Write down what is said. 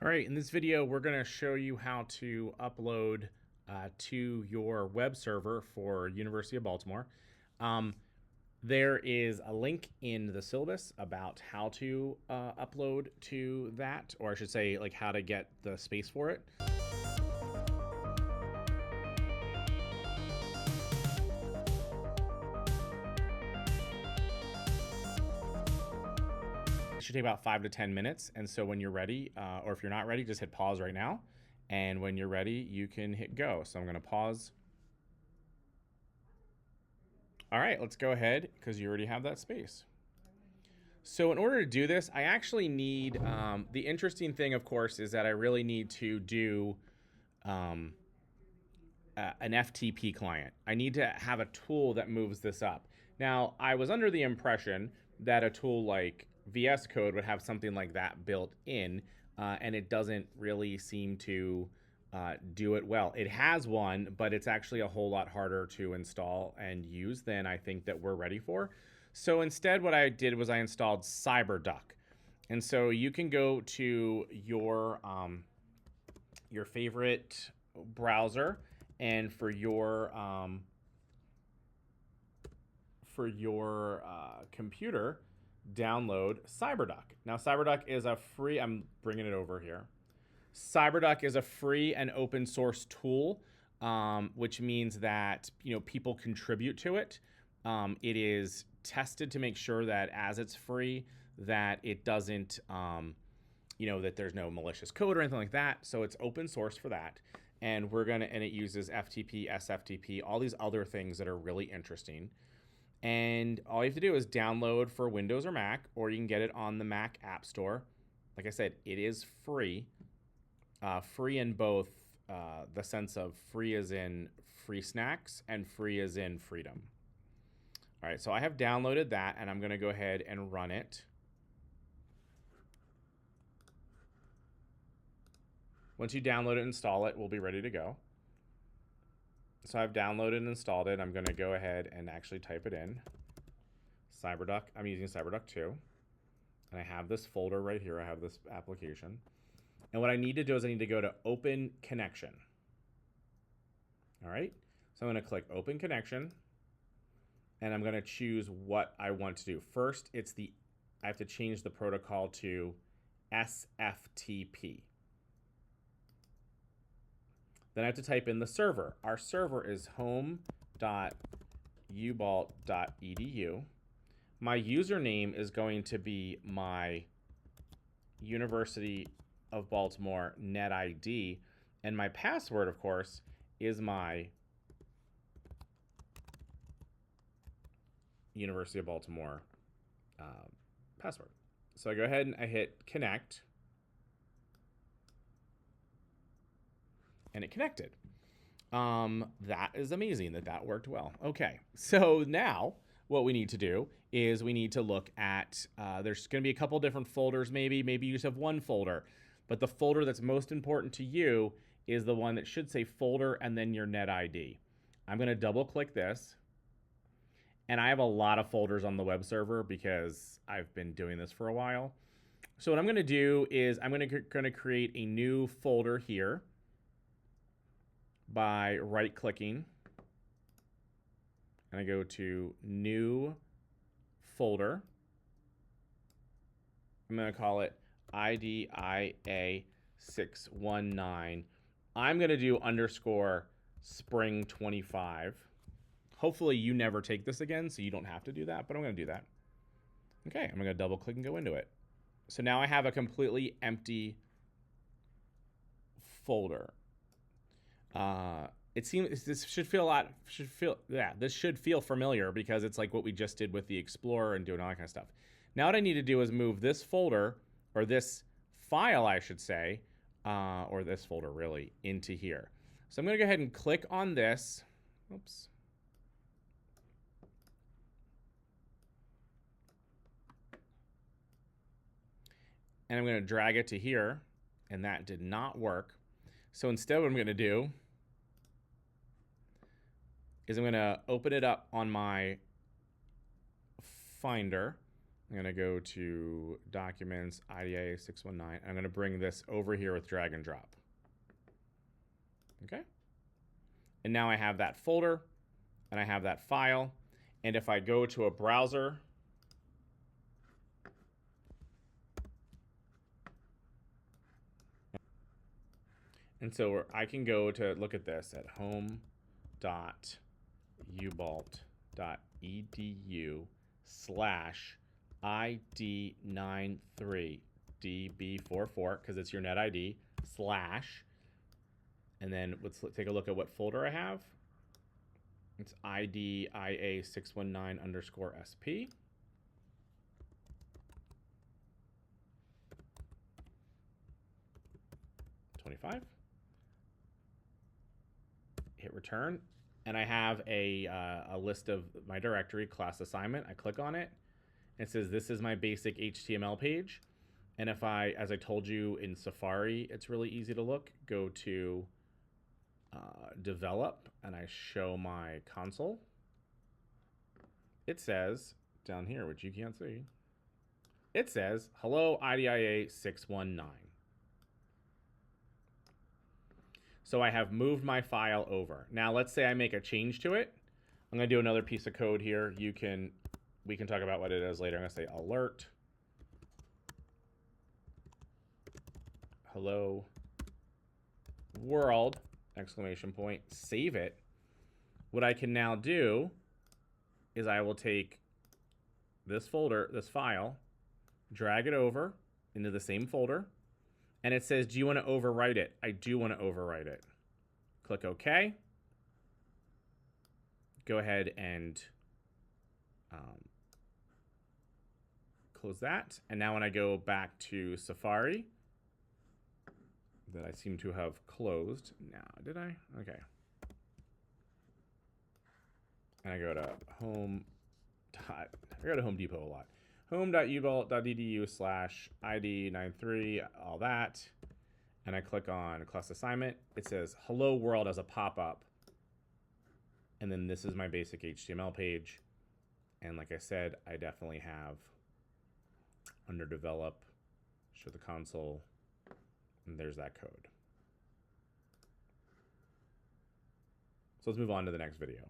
All right, in this video, we're going to show you how to upload to your web server for University of Baltimore. There is a link in the syllabus about how to upload to that, or I should say, like how to get the space for it. It should take about 5 to 10 minutes. And so when you're ready, or if you're not ready, just hit pause right now. And when you're ready, you can hit go. So I'm going to pause. All right, let's go ahead because you already have that space. So in order to do this, I actually need, the interesting thing, of course, is that I really need to do an FTP client. I need to have a tool that moves this up. Now, I was under the impression that a tool like VS Code would have something like that built in, and it doesn't really seem to do it well. It has one, but it's actually a whole lot harder to install and use than I think that we're ready for. So instead, what I did was I installed Cyberduck. And so you can go to your favorite browser, and for your computer, download Cyberduck. Now, Cyberduck is a free, I'm bringing it over here. Cyberduck is a free and open source tool, which means that people contribute to it. It is tested to make sure that as it's free, that it doesn't, that there's no malicious code or anything like that. So it's open source for that. And and it uses FTP, SFTP, all these other things that are really interesting. And all you have to do is download for Windows or Mac, or you can get it on the Mac App Store. Like I said, it is free. Free in both the sense of free as in free snacks and free as in freedom. All right, so I have downloaded that, and I'm going to go ahead and run it. Once you download it and install it, we'll be ready to go. So I've downloaded and installed it. I'm going to go ahead and actually type it in. Cyberduck. I'm using Cyberduck 2. And I have this folder right here. I have this application. And what I need to do is I need to go to Open Connection. All right. So I'm going to click Open Connection. And I'm going to choose what I want to do. First, I have to change the protocol to SFTP. Then I have to type in the server. Our server is home.ubalt.edu. My username is going to be my University of Baltimore NetID. And my password, of course, is my University of Baltimore password. So I go ahead and I hit connect. And it connected. That is amazing that worked well. Okay, so now what we need to do is we need to look at, there's going to be a couple different folders maybe you just have one folder, but the folder that's most important to you is the one that should say folder and then your NetID. I'm going to double click this, and I have a lot of folders on the web server because I've been doing this for a while. So what I'm going to do is I'm going to create a new folder here by right-clicking, and I go to New Folder. I'm going to call it IDIA619. I'm going to do _ spring 25. Hopefully you never take this again, so you don't have to do that, but I'm going to do that. Okay, I'm going to double-click and go into it. So now I have a completely empty folder. It seems this should feel familiar because it's like what we just did with the Explorer and doing all that kind of stuff. Now what I need to do is move this folder, or this file, I should say, or this folder really, into here. So I'm going to go ahead and click on this. Oops. And I'm going to drag it to here, and that did not work. So instead what I'm going to do is I'm going to open it up on my Finder. I'm going to go to Documents, IDIA619. I'm going to bring this over here with drag and drop. Okay. And now I have that folder and I have that file. And if I go to a browser, and so I can go to look at this at home.ubalt.edu/ID93DB44 because it's your net ID slash. And then let's take a look at what folder I have. It's IDIA619_SP. Hit return, and I have a list of my directory class assignment. I click on it. It says this is my basic HTML page. And if I, as I told you in Safari, it's really easy to look. Go to develop, and I show my console. It says down here, which you can't see, it says hello IDIA619. So I have moved my file over. Now let's say I make a change to it. I'm going to do another piece of code here. We can talk about what it is later. I'm going to say alert hello world exclamation point, save it. What I can now do is I will take this folder, this file, drag it over into the same folder. And it says, do you want to overwrite it? I do want to overwrite it. Click OK. Go ahead and close that. And now when I go back to Safari, that I seem to have closed. Now, did I? Okay. And I go to Home Depot a lot. home.ubalt.edu/ID93, all that. And I click on class assignment. It says hello world as a pop-up. And then this is my basic HTML page. And like I said, I definitely have under develop, show the console, and there's that code. So let's move on to the next video.